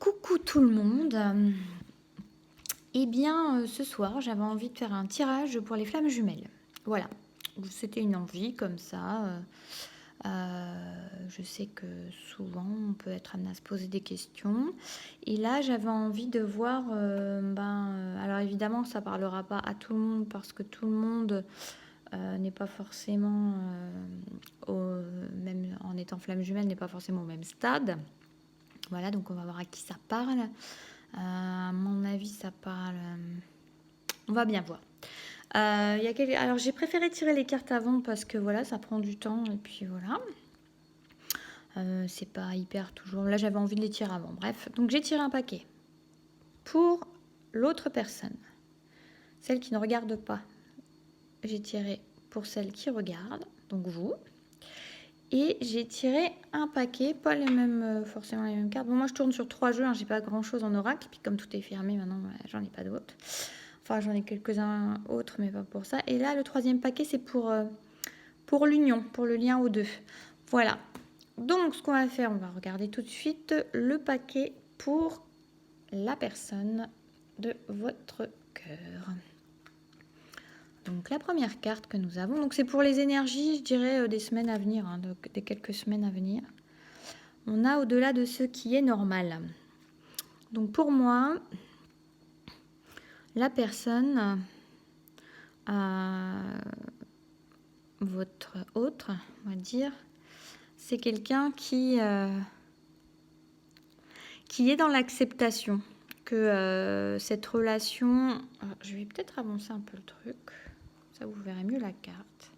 Coucou tout le monde. Eh bien, ce soir, j'avais envie de faire un tirage pour les flammes jumelles. Voilà. C'était une envie comme ça. Je sais que souvent, on peut être amené à se poser des questions. Et là, j'avais envie de voir. Alors évidemment, ça parlera pas à tout le monde parce que tout le monde n'est pas forcément même en étant flamme jumelle, n'est pas forcément au même stade. Voilà, donc on va voir à qui ça parle. À mon avis, ça parle. On va bien voir. Alors, j'ai préféré tirer les cartes avant parce que voilà, ça prend du temps et puis voilà. C'est pas hyper toujours. Là, j'avais envie de les tirer avant. Bref, donc j'ai tiré un paquet pour l'autre personne, celle qui ne regarde pas. J'ai tiré pour celle qui regarde, donc vous. Et j'ai tiré un paquet, pas les mêmes, forcément les mêmes cartes. Bon, moi je tourne sur 3 jeux, hein, j'ai pas grand chose en oracle. Puis comme tout est fermé maintenant, j'en ai pas d'autres. Enfin, j'en ai quelques-uns autres, mais pas pour ça. Et là, le troisième paquet, c'est pour l'union, pour le lien aux deux. Voilà. Donc, ce qu'on va faire, on va regarder tout de suite le paquet pour la personne de votre cœur. Donc, la première carte que nous avons, donc c'est pour les énergies, je dirais, des semaines à venir, hein, des quelques semaines à venir. On a au-delà de ce qui est normal. Donc, pour moi, la personne... votre autre, on va dire, c'est quelqu'un qui est dans l'acceptation que cette relation... Alors, je vais peut-être avancer un peu le truc, ça vous verrez mieux la carte.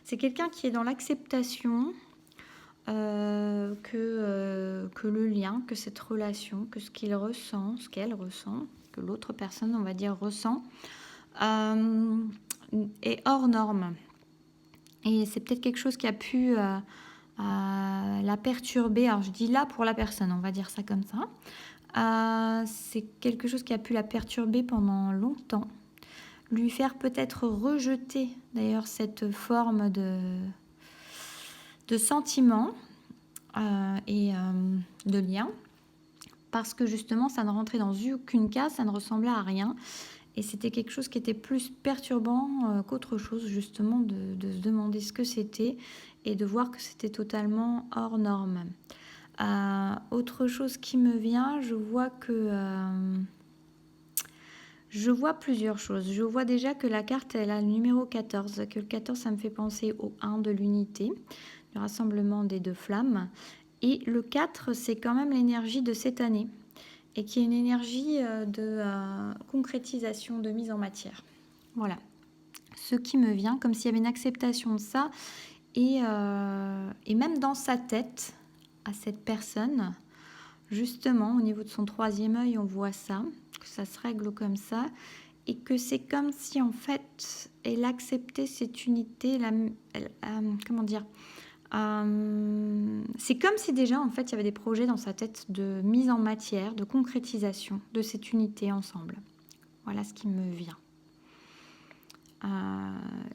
C'est quelqu'un qui est dans l'acceptation que le lien, que cette relation, que ce qu'il ressent, ce qu'elle ressent, que l'autre personne, on va dire, ressent, est hors norme. Et c'est peut-être quelque chose qui a pu la perturber. Alors je dis là pour la personne, on va dire ça comme ça. C'est quelque chose qui a pu la perturber pendant longtemps. Lui faire peut-être rejeter d'ailleurs cette forme de sentiment et de lien. Parce que justement, ça ne rentrait dans aucune case, ça ne ressemblait à rien. Et c'était quelque chose qui était plus perturbant qu'autre chose, justement, de se demander ce que c'était et de voir que c'était totalement hors norme. Autre chose qui me vient, je vois plusieurs choses. Je vois déjà que la carte, elle a le numéro 14, que le 14, ça me fait penser au 1 de l'unité, du rassemblement des deux flammes. Et le 4, c'est quand même l'énergie de cette année. Et qui est une énergie de concrétisation, de mise en matière. Voilà. Ce qui me vient, comme s'il y avait une acceptation de ça, et même dans sa tête, à cette personne, justement, au niveau de son troisième œil, on voit ça, que ça se règle comme ça, et que c'est comme si, en fait, elle acceptait cette unité, comment dire, c'est comme si déjà, en fait, il y avait des projets dans sa tête de mise en matière, de concrétisation de cette unité ensemble. Voilà ce qui me vient.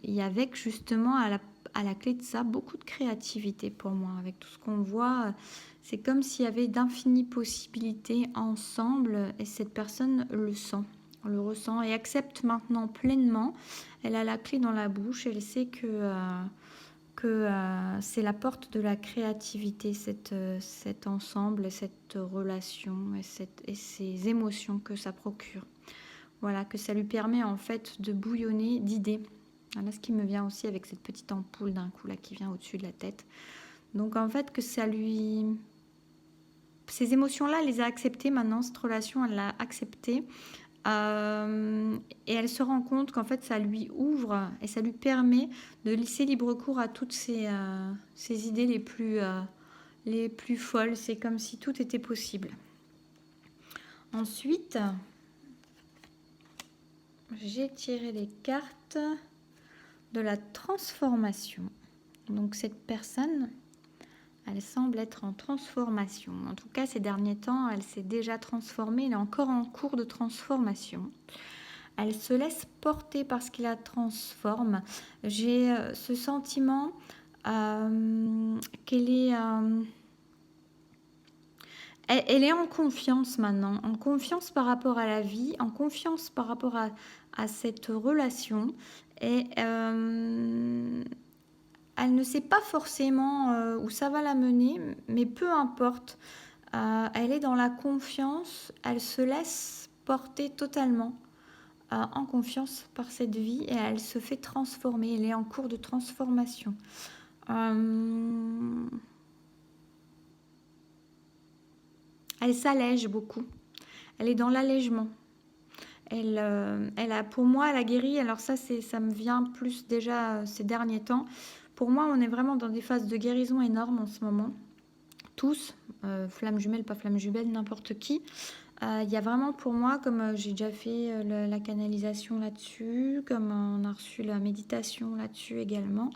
Et avec justement à la clé de ça, beaucoup de créativité pour moi. Avec tout ce qu'on voit, c'est comme s'il y avait d'infinies possibilités ensemble et cette personne le sent. On le ressent et accepte maintenant pleinement. Elle a la clé dans la bouche, elle sait que c'est la porte de la créativité, cet ensemble, cette relation et ces émotions que ça procure. Voilà, que ça lui permet en fait de bouillonner d'idées. Voilà ce qui me vient aussi avec cette petite ampoule d'un coup là qui vient au-dessus de la tête. Donc en fait que ça lui... Ces émotions-là, elle les a acceptées maintenant, cette relation, elle l'a acceptée. Et elle se rend compte qu'en fait ça lui ouvre et ça lui permet de laisser libre cours à toutes ces idées les plus folles. C'est comme si tout était possible. Ensuite, j'ai tiré les cartes de la transformation. Donc cette personne, elle semble être en transformation. En tout cas, ces derniers temps, elle s'est déjà transformée. Elle est encore en cours de transformation. Elle se laisse porter par ce qui la transforme. J'ai ce sentiment qu'elle est... elle est en confiance maintenant, en confiance par rapport à la vie, en confiance par rapport à cette relation. Et elle ne sait pas forcément où ça va la mener, mais peu importe. Elle est dans la confiance, elle se laisse porter totalement en confiance par cette vie et elle se fait transformer, elle est en cours de transformation. Elle s'allège beaucoup, elle est dans l'allègement. Elle a, pour moi, elle a guéri. Alors ça me vient plus déjà ces derniers temps. Pour moi, on est vraiment dans des phases de guérison énormes en ce moment. Tous, flamme jumelle, pas flamme jumelle, n'importe qui. Il y a vraiment pour moi, comme j'ai déjà fait la canalisation là-dessus, comme on a reçu la méditation là-dessus également,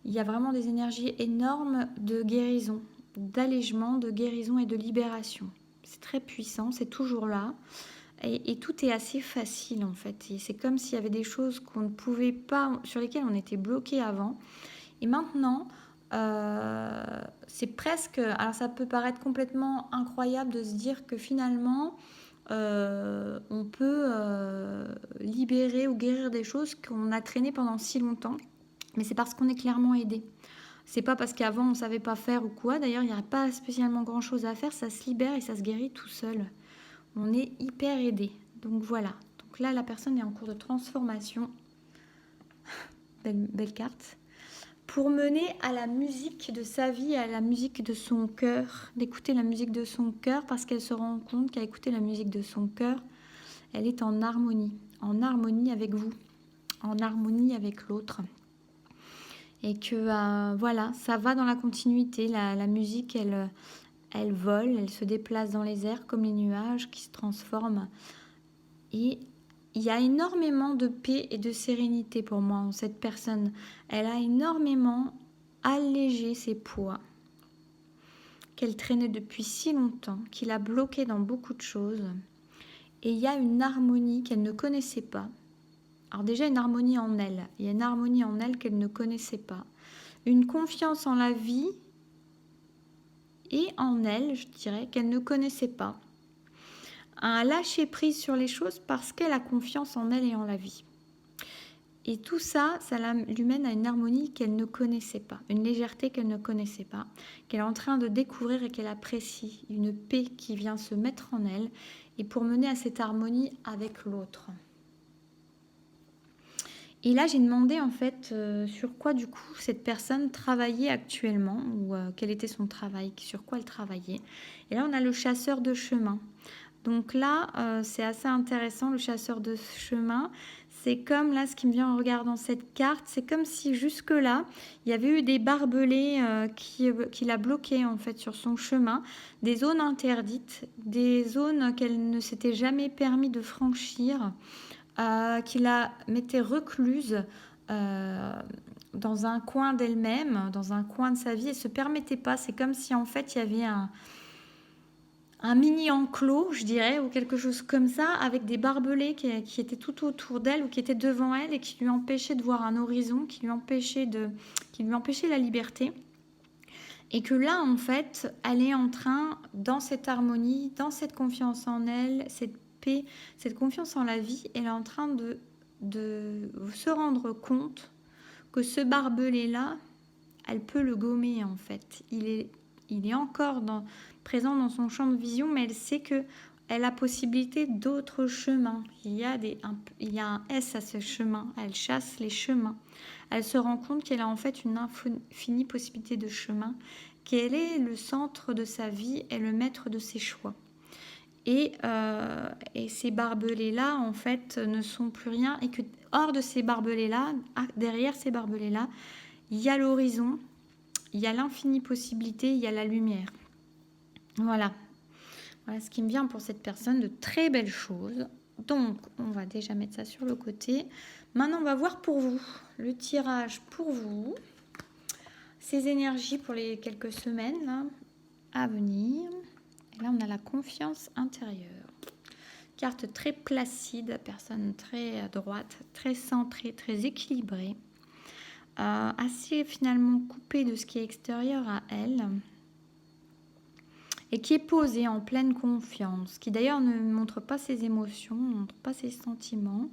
il y a vraiment des énergies énormes de guérison, d'allègement, de guérison et de libération. C'est très puissant, c'est toujours là. Et tout est assez facile en fait. Et c'est comme s'il y avait des choses qu'on ne pouvait pas, sur lesquelles on était bloqué avant. Et maintenant, c'est presque... Alors ça peut paraître complètement incroyable de se dire que finalement, on peut libérer ou guérir des choses qu'on a traînées pendant si longtemps. Mais c'est parce qu'on est clairement aidé. C'est pas parce qu'avant on ne savait pas faire ou quoi. D'ailleurs, il n'y a pas spécialement grand chose à faire. Ça se libère et ça se guérit tout seul. On est hyper aidé. Donc voilà. Donc là, la personne est en cours de transformation. Belle carte. Pour mener à la musique de sa vie, à la musique de son cœur, d'écouter la musique de son cœur, parce qu'elle se rend compte qu'à écouter la musique de son cœur, elle est en harmonie avec vous, en harmonie avec l'autre. Et que voilà, ça va dans la continuité. La musique, elle vole, elle se déplace dans les airs comme les nuages qui se transforment. Et il y a énormément de paix et de sérénité pour moi en cette personne. Elle a énormément allégé ses poids qu'elle traînait depuis si longtemps, qui l'a bloquée dans beaucoup de choses. Et il y a une harmonie qu'elle ne connaissait pas. Alors déjà une harmonie en elle. Il y a une harmonie en elle qu'elle ne connaissait pas. Une confiance en la vie et en elle, je dirais, qu'elle ne connaissait pas. Un lâcher-prise sur les choses parce qu'elle a confiance en elle et en la vie. Et tout ça, lui mène à une harmonie qu'elle ne connaissait pas, une légèreté qu'elle ne connaissait pas, qu'elle est en train de découvrir et qu'elle apprécie, une paix qui vient se mettre en elle, et pour mener à cette harmonie avec l'autre. Et là, j'ai demandé en fait sur quoi du coup cette personne travaillait actuellement, ou quel était son travail, sur quoi elle travaillait. Et là, on a le chasseur de chemin. Donc là, c'est assez intéressant, le chasseur de chemin. C'est comme là, ce qui me vient en regardant cette carte, c'est comme si jusque-là, il y avait eu des barbelés qui la bloquaient en fait sur son chemin, des zones interdites, des zones qu'elle ne s'était jamais permis de franchir, qui la mettait recluse dans un coin d'elle-même, dans un coin de sa vie, et se permettait pas. C'est comme si en fait il y avait un mini enclos, je dirais, ou quelque chose comme ça, avec des barbelés qui étaient tout autour d'elle ou qui étaient devant elle et qui lui empêchaient de voir un horizon, qui lui empêchaient la liberté. Et que là, en fait, elle est en train, dans cette harmonie, dans cette confiance en elle, cette paix, cette confiance en la vie, elle est en train de se rendre compte que ce barbelé-là, elle peut le gommer, en fait. Il est encore présent dans son champ de vision, mais elle sait qu'elle a la possibilité d'autres chemins. Il y a un S à ce chemin. Elle chasse les chemins. Elle se rend compte qu'elle a en fait une infinie possibilité de chemin, qu'elle est le centre de sa vie et le maître de ses choix. Et ces barbelés-là, en fait, ne sont plus rien. Et que hors de ces barbelés-là, derrière ces barbelés-là, il y a l'horizon, il y a l'infinie possibilité, il y a la lumière. Voilà ce qui me vient pour cette personne, de très belles choses. Donc, on va déjà mettre ça sur le côté. Maintenant, on va voir pour vous, le tirage pour vous, ces énergies pour les quelques semaines là, à venir. Et là, on a la confiance intérieure. Carte très placide, personne très droite, très centrée, très équilibrée. Assez finalement coupée de ce qui est extérieur à elle. et qui est posé en pleine confiance, qui d'ailleurs ne montre pas ses émotions, ne montre pas ses sentiments.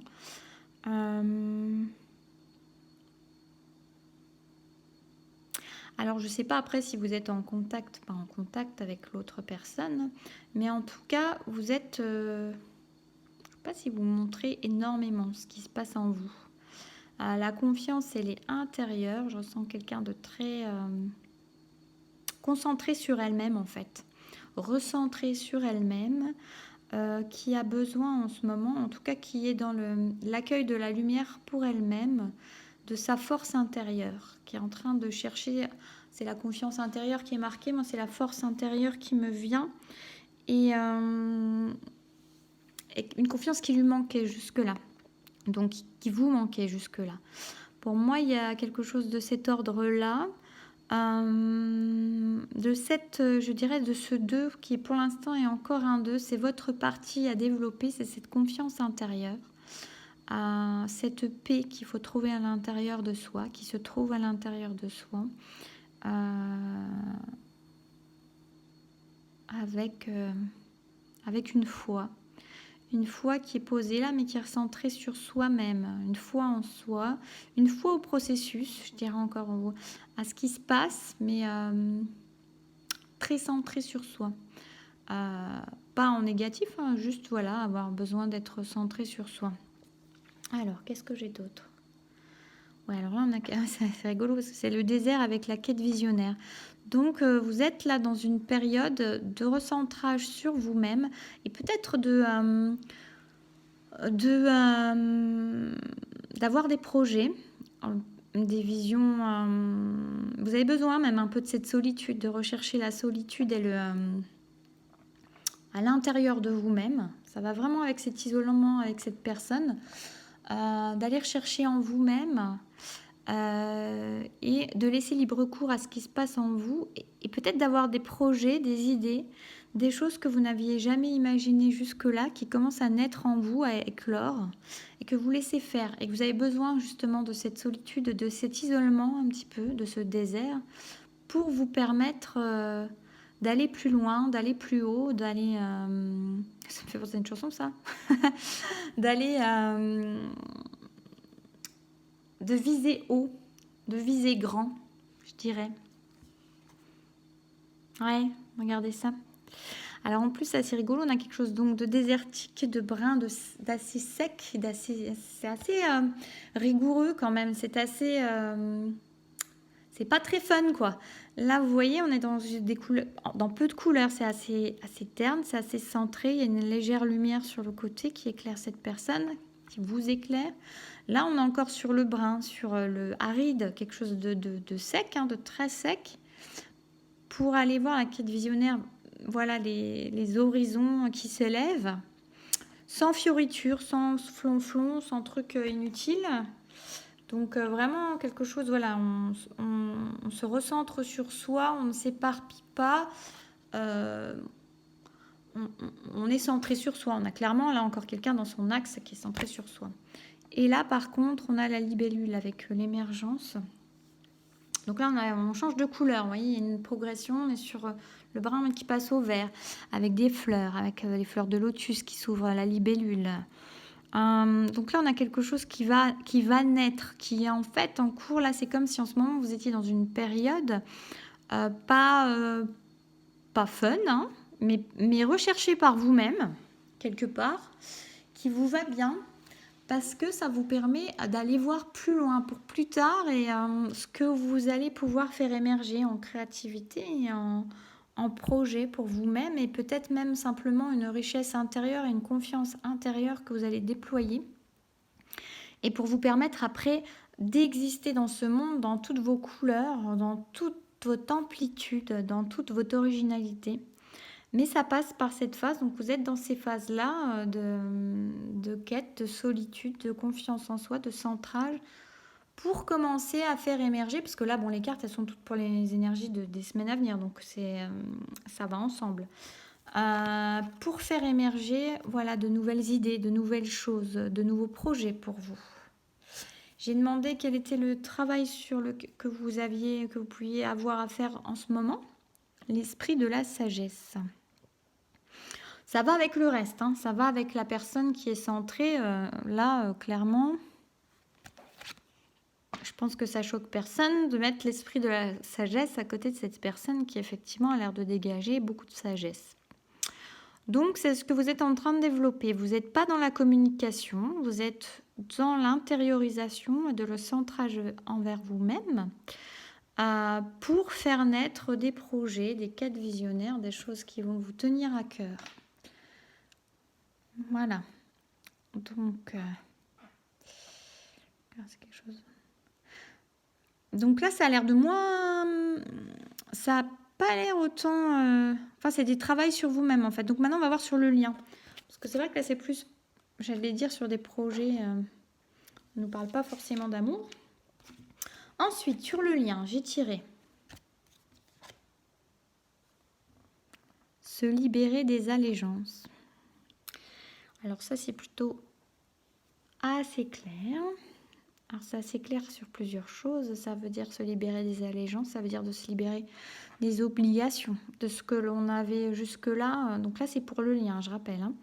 Alors, je ne sais pas après si vous êtes en contact, pas en contact avec l'autre personne, mais en tout cas, vous êtes... je ne sais pas si vous montrez énormément ce qui se passe en vous. La confiance, elle est intérieure. Je ressens quelqu'un de très concentré sur elle-même, en fait. Recentré sur elle-même, qui a besoin en ce moment, en tout cas qui est dans l'accueil de la lumière pour elle-même, de sa force intérieure, qui est en train de chercher... C'est la confiance intérieure qui est marquée, moi c'est la force intérieure qui me vient. Et une confiance qui lui manquait jusque-là. Donc qui vous manquait jusque-là. Pour moi, il y a quelque chose de cet ordre-là. De cette, je dirais, de ce 2 qui pour l'instant est encore un 2. C'est votre partie à développer, c'est cette confiance intérieure. Cette paix qu'il faut trouver à l'intérieur de soi, qui se trouve à l'intérieur de soi. Avec une foi qui est posée là, mais qui est recentrée sur soi-même, une foi en soi, une foi au processus, je dirais encore à ce qui se passe, mais très centrée sur soi. Pas en négatif, hein, juste voilà, avoir besoin d'être centré sur soi. Alors, qu'est-ce que j'ai d'autre? Ouais, alors là, c'est rigolo parce que c'est le désert avec la quête visionnaire. Donc, vous êtes là dans une période de recentrage sur vous-même et peut-être d'avoir des projets, des visions. Vous avez besoin même un peu de cette solitude, de rechercher la solitude et à l'intérieur de vous-même. Ça va vraiment avec cet isolement, avec cette personne. D'aller rechercher en vous-même et de laisser libre cours à ce qui se passe en vous et peut-être d'avoir des projets, des idées, des choses que vous n'aviez jamais imaginées jusque-là qui commencent à naître en vous, à éclore et que vous laissez faire et que vous avez besoin justement de cette solitude, de cet isolement un petit peu, de ce désert pour vous permettre d'aller plus loin, d'aller plus haut, d'aller... ça me fait penser à une chanson ça d'aller... de viser haut, de viser grand, je dirais. Ouais, regardez ça. Alors en plus, c'est assez rigolo, on a quelque chose donc de désertique, de brun, d'assez sec, c'est assez rigoureux quand même, c'est assez... c'est pas très fun quoi. Là, vous voyez, on est dans des couleurs, dans peu de couleurs, c'est assez terne, c'est assez centré, il y a une légère lumière sur le côté qui éclaire cette personne, qui vous éclaire. Là, on est encore sur le brun, sur le aride, quelque chose de sec, hein, de très sec. Pour aller voir la quête visionnaire, voilà les horizons qui s'élèvent, sans fioritures, sans flonflon, sans trucs inutiles. Donc vraiment quelque chose, voilà, on se recentre sur soi, on ne s'éparpille pas. On est centré sur soi. On a clairement là encore quelqu'un dans son axe qui est centré sur soi. Et là, par contre, on a la libellule avec l'émergence. Donc là, on change de couleur. Vous voyez, il y a une progression. On est sur le brun qui passe au vert, avec des fleurs, avec les fleurs de lotus qui s'ouvrent à la libellule. Donc là, on a quelque chose qui va naître, qui est en fait en cours. Là, c'est comme si en ce moment, vous étiez dans une période pas fun, hein, mais recherchée par vous-même, quelque part, qui vous va bien. Parce que ça vous permet d'aller voir plus loin pour plus tard et ce que vous allez pouvoir faire émerger en créativité et en projet pour vous-même et peut-être même simplement une richesse intérieure et une confiance intérieure que vous allez déployer et pour vous permettre après d'exister dans ce monde dans toutes vos couleurs, dans toute votre amplitude, dans toute votre originalité. Mais ça passe par cette phase, donc vous êtes dans ces phases-là de quête, de solitude, de confiance en soi, de centrage, pour commencer à faire émerger, parce que là, bon, les cartes, elles sont toutes pour les énergies des semaines à venir, donc ça va ensemble. Pour faire émerger, voilà, de nouvelles idées, de nouvelles choses, de nouveaux projets pour vous. J'ai demandé quel était le travail que vous pouviez avoir à faire en ce moment. l'esprit de la sagesse. Ça va avec le reste, hein, ça va avec la personne qui est centrée. Là, clairement, je pense que ça choque personne de mettre l'esprit de la sagesse à côté de cette personne qui effectivement a l'air de dégager beaucoup de sagesse. Donc, c'est ce que vous êtes en train de développer. Vous n'êtes pas dans la communication, vous êtes dans l'intériorisation et de le centrage envers vous-même pour faire naître des projets, des quêtes visionnaires, des choses qui vont vous tenir à cœur. Voilà. Donc, c'est quelque chose. Donc là, ça a l'air de moins... Ça n'a pas l'air autant... Enfin, c'est des travails sur vous-même, en fait. Donc maintenant, on va voir sur le lien. Parce que c'est vrai que là, c'est plus, j'allais dire, sur des projets... on ne parle pas forcément d'amour. Ensuite, sur le lien, j'ai tiré. Se libérer des allégeances. Alors ça, c'est plutôt assez clair. Alors c'est assez clair sur plusieurs choses. Ça veut dire se libérer des allégeances, ça veut dire de se libérer des obligations, de ce que l'on avait jusque-là. Donc là, c'est pour le lien, je rappelle. Hein.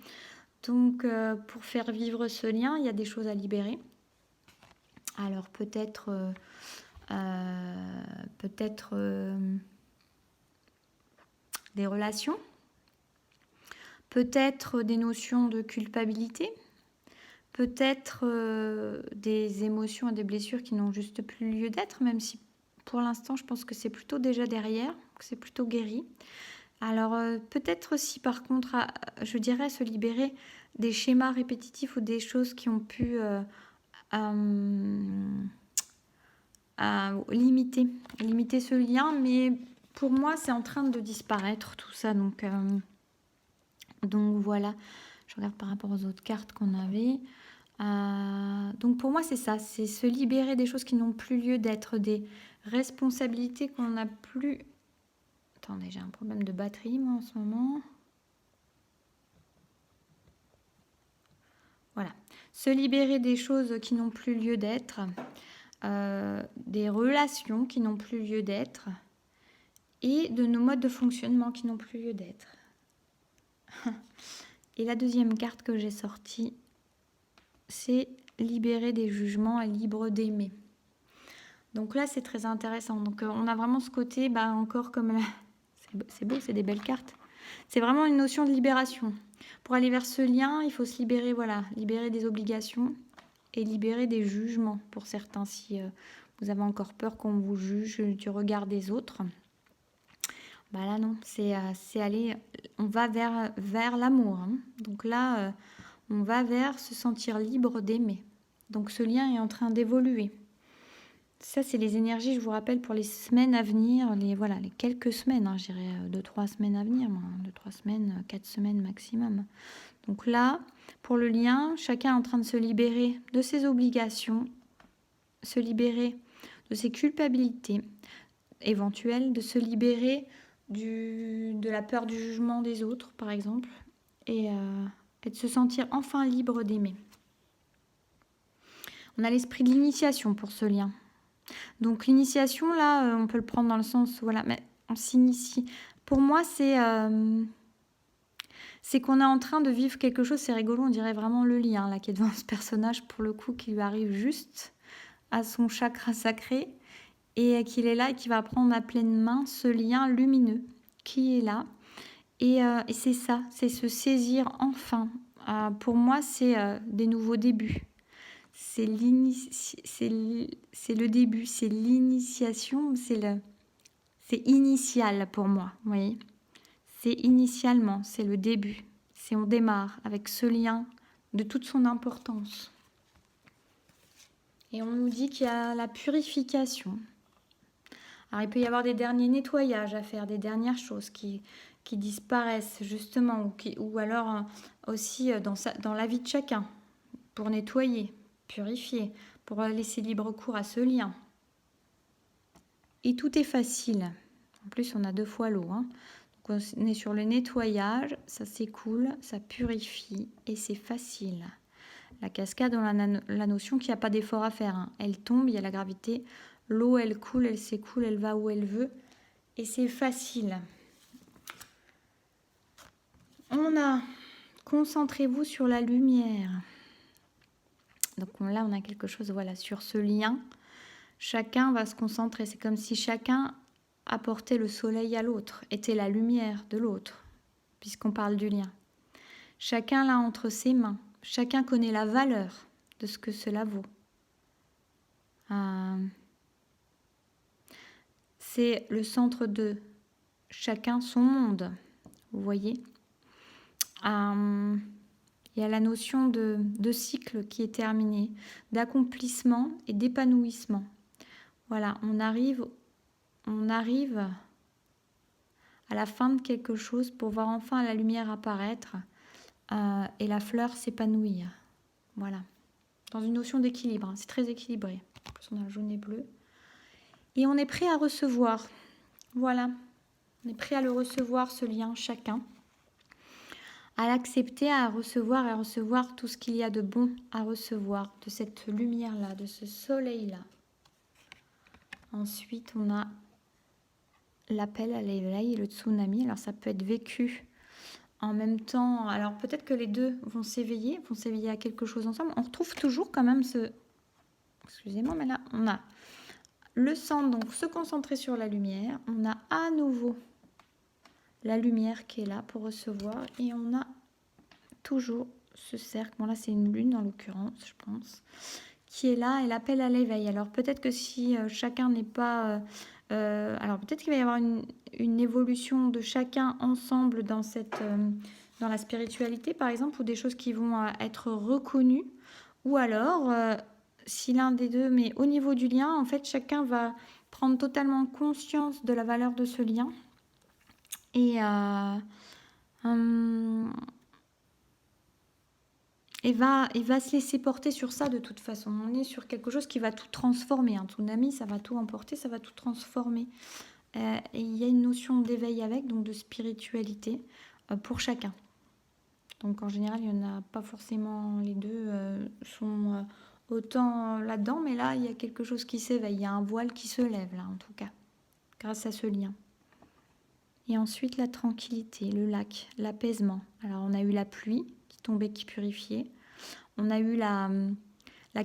Donc pour faire vivre ce lien, il y a des choses à libérer. Alors peut-être des relations, peut-être des notions de culpabilité, peut-être des émotions et des blessures qui n'ont juste plus lieu d'être, même si pour l'instant je pense que c'est plutôt déjà derrière, que c'est plutôt guéri. Alors peut-être aussi par contre, je dirais se libérer des schémas répétitifs ou des choses qui ont pu limiter ce lien, mais pour moi c'est en train de disparaître tout ça, donc voilà, je regarde par rapport aux autres cartes qu'on avait. Donc pour moi c'est ça, c'est se libérer des choses qui n'ont plus lieu d'être, des responsabilités qu'on n'a plus. Attendez, j'ai un problème de batterie moi en ce moment. Voilà, se libérer des choses qui n'ont plus lieu d'être, des relations qui n'ont plus lieu d'être et de nos modes de fonctionnement qui n'ont plus lieu d'être. Et la deuxième carte que j'ai sortie, c'est libérer des jugements et libre d'aimer. Donc là, c'est très intéressant. Donc on a vraiment ce côté, encore comme c'est beau, c'est des belles cartes. C'est vraiment une notion de libération. Pour aller vers ce lien, il faut se libérer, voilà, libérer des obligations et libérer des jugements pour certains. Si vous avez encore peur qu'on vous juge du regard des autres, là non, c'est aller, on va vers l'amour. Hein. Donc là, on va vers se sentir libre d'aimer. Donc ce lien est en train d'évoluer. Ça, c'est les énergies, je vous rappelle, pour les semaines à venir, les quelques semaines, hein, je dirais 2-3 semaines à venir, 2-3 semaines, 4 semaines maximum. Donc là, pour le lien, chacun est en train de se libérer de ses obligations, se libérer de ses culpabilités éventuelles, de se libérer de la peur du jugement des autres, par exemple, et de se sentir enfin libre d'aimer. On a l'esprit de l'initiation pour ce lien. Donc l'initiation, là, on peut le prendre dans le sens, voilà, mais on s'initie. Pour moi, c'est qu'on est en train de vivre quelque chose, c'est rigolo, on dirait vraiment le lien, là, qui est devant ce personnage, pour le coup, qui lui arrive juste à son chakra sacré, et qu'il est là et qui va prendre à pleine main ce lien lumineux qui est là. Et c'est ça, c'est se saisir enfin. Pour moi, c'est des nouveaux débuts. C'est le début, c'est l'initiation, c'est initial pour moi, vous voyez. C'est initialement, c'est le début. C'est on démarre avec ce lien de toute son importance. Et on nous dit qu'il y a la purification. Alors il peut y avoir des derniers nettoyages à faire, des dernières choses qui disparaissent justement, ou alors aussi dans la vie de chacun, pour nettoyer, purifier, pour laisser libre cours à ce lien. Et tout est facile. En plus, on a 2 fois l'eau. Hein. Donc on est sur le nettoyage, ça s'écoule, ça purifie et c'est facile. La cascade, on a la notion qu'il n'y a pas d'effort à faire. Hein. Elle tombe, il y a la gravité. L'eau, elle coule, elle s'écoule, elle va où elle veut. Et c'est facile. on a concentrez-vous sur la lumière. Donc là, on a quelque chose, voilà, sur ce lien. Chacun va se concentrer. C'est comme si chacun apportait le soleil à l'autre, était la lumière de l'autre, puisqu'on parle du lien. Chacun l'a entre ses mains. Chacun connaît la valeur de ce que cela vaut. C'est le centre de chacun son monde. Vous voyez, il y a la notion de cycle qui est terminé, d'accomplissement et d'épanouissement. Voilà, on arrive à la fin de quelque chose pour voir enfin la lumière apparaître et la fleur s'épanouir. Voilà, dans une notion d'équilibre, hein. C'est très équilibré. En plus, on a le jaune et bleu. Et on est prêt à recevoir. Voilà, on est prêt à le recevoir, ce lien, chacun. À l'accepter, à recevoir tout ce qu'il y a de bon à recevoir, de cette lumière-là, de ce soleil-là. Ensuite, on a l'appel à l'éveil et le tsunami. Alors, ça peut être vécu en même temps. Alors, peut-être que les deux vont s'éveiller à quelque chose ensemble. On retrouve toujours quand même ce... Excusez-moi, mais là, on a le centre, donc se concentrer sur la lumière. On a à nouveau la lumière qui est là pour recevoir. Et on a toujours ce cercle. Bon, là, c'est une lune en l'occurrence, je pense, qui est là et l'appel à l'éveil. Alors, peut-être que si chacun n'est pas... alors, peut-être qu'il va y avoir une évolution de chacun ensemble dans dans la spiritualité, par exemple, ou des choses qui vont être reconnues. Ou alors, si l'un des deux, mais au niveau du lien, en fait, chacun va prendre totalement conscience de la valeur de ce lien. Et va se laisser porter sur ça de toute façon. On est sur quelque chose qui va tout transformer. Un tsunami, ça va tout emporter, ça va tout transformer. Et il y a une notion d'éveil avec, donc de spiritualité pour chacun. Donc en général, il n'y en a pas forcément, les deux sont autant là-dedans, mais là, il y a quelque chose qui s'éveille. Il y a un voile qui se lève là, en tout cas, grâce à ce lien. Et ensuite, la tranquillité, le lac, l'apaisement. Alors, on a eu la pluie qui tombait, qui purifiait. On a eu la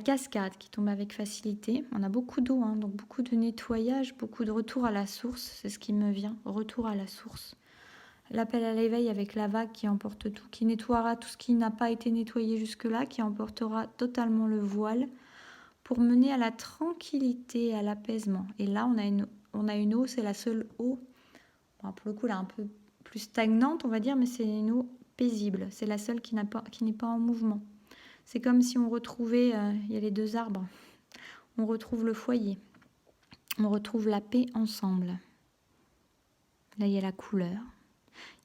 cascade qui tombe avec facilité. On a beaucoup d'eau, hein, donc beaucoup de nettoyage, beaucoup de retour à la source. C'est ce qui me vient, retour à la source. L'appel à l'éveil avec la vague qui emporte tout, qui nettoiera tout ce qui n'a pas été nettoyé jusque-là, qui emportera totalement le voile pour mener à la tranquillité, à l'apaisement. Et là, on a une eau, c'est la seule eau, bon, pour le coup, là, un peu plus stagnante, on va dire, mais c'est une eau paisible. C'est la seule qui n'est pas en mouvement. C'est comme si on retrouvait, il y a les deux arbres, on retrouve le foyer, on retrouve la paix ensemble. Là, il y a la couleur,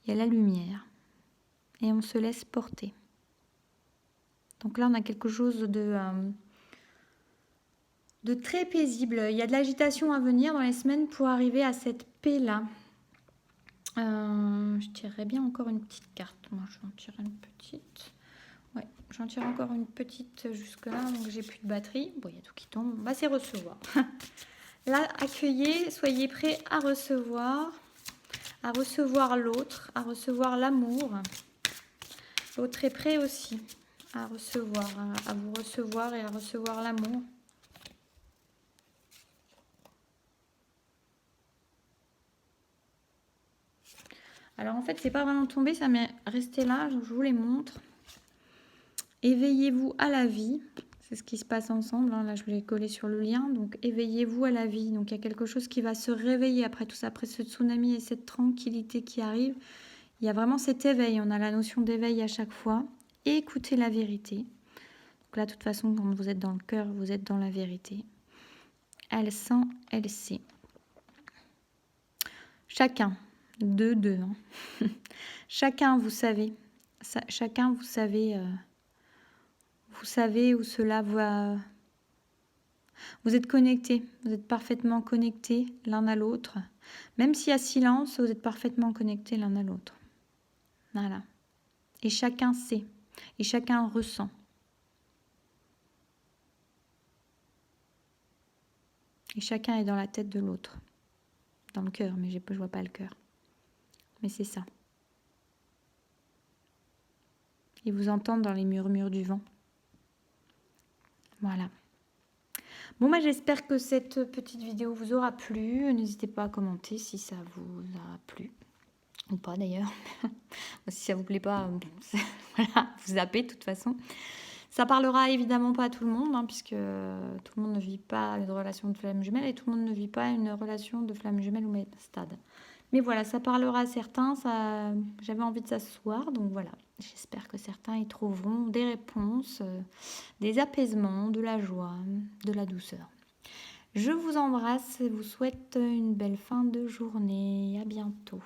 il y a la lumière, et on se laisse porter. Donc là, on a quelque chose de très paisible. Il y a de l'agitation à venir dans les semaines pour arriver à cette paix-là. Je tirerais bien encore une petite carte. Moi, je vais en tirer une petite. Ouais, j'en tire encore une petite jusque-là, donc j'ai plus de batterie. Bon, il y a tout qui tombe. Bah, c'est recevoir. Là, accueillez, soyez prêts à recevoir l'autre, à recevoir l'amour. L'autre est prêt aussi à recevoir, à vous recevoir et à recevoir l'amour. Alors en fait, c'est pas vraiment tombé, ça m'est resté là, je vous les montre. Éveillez-vous à la vie. C'est ce qui se passe ensemble. Hein. Là, je l'ai collé sur le lien. Donc, éveillez-vous à la vie. Donc, il y a quelque chose qui va se réveiller après tout ça, après ce tsunami et cette tranquillité qui arrive. Il y a vraiment cet éveil. On a la notion d'éveil à chaque fois. Écoutez la vérité. Donc là, de toute façon, quand vous êtes dans le cœur, vous êtes dans la vérité. Elle sent, elle sait. Chacun, deux, hein. Chacun, vous savez. Chacun, vous savez où cela va. Vous êtes connectés, vous êtes parfaitement connectés l'un à l'autre. Même s'il y a silence, vous êtes parfaitement connectés l'un à l'autre. Voilà. Et chacun sait, et chacun ressent. Et chacun est dans la tête de l'autre. Dans le cœur, mais je ne vois pas le cœur. Mais c'est ça. et vous entendre dans les murmures du vent. Voilà. Bon, bah, j'espère que cette petite vidéo vous aura plu. N'hésitez pas à commenter si ça vous a plu. Ou pas d'ailleurs. Si ça vous plaît pas, voilà, vous zappez de toute façon. Ça parlera évidemment pas à tout le monde, hein, puisque tout le monde ne vit pas une relation de flamme jumelle et tout le monde ne vit pas une relation de flamme jumelle ou métastade. Mais voilà, ça parlera à certains, j'avais envie de ça ce soir, donc voilà. J'espère que certains y trouveront des réponses, des apaisements, de la joie, de la douceur. Je vous embrasse et vous souhaite une belle fin de journée. À bientôt.